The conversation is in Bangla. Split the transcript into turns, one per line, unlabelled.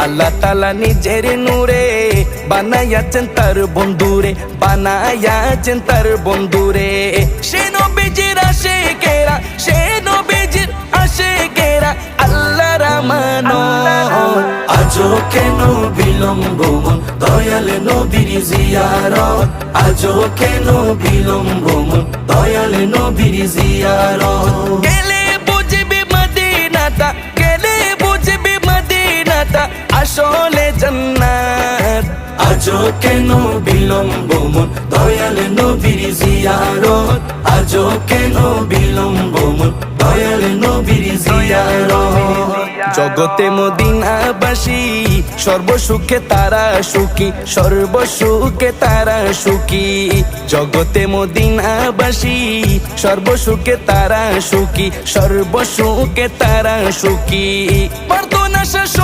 আল্লাহ তাআলা নিজের নূরে বানায়াছেন তার বন্ধুরে, বানায়াছেন তার বন্ধুরে। সে নবীজির আশিকেরা, সে নবীজির আশিকেরা আল্লাহর আমানত। আজও কেন বিলম্ব মন দয়াল নবীর জিয়ারত, আজও কেন বিলম্ব মন দয়াল নবীর জিয়ারত। গেলে বুঝবি মদিনাটা, গেলে বুঝবি মদিনাটা আসলে জান্নাত। আজও কেন বিলম্ব মন দয়াল নবীর জিয়ারত, আজও কেন বিলম্ব মন দয়াল নবীর জিয়ারত। জগতে মদিনাবাসী সর্বসুখে তারা সুখী, সর্বসুখে তারা সুখী। জগতে মদিনাবাসী সর্বসুখে তারা সুখী, সর্বসুখে তারা সুখী। প্রার্থনা শেষ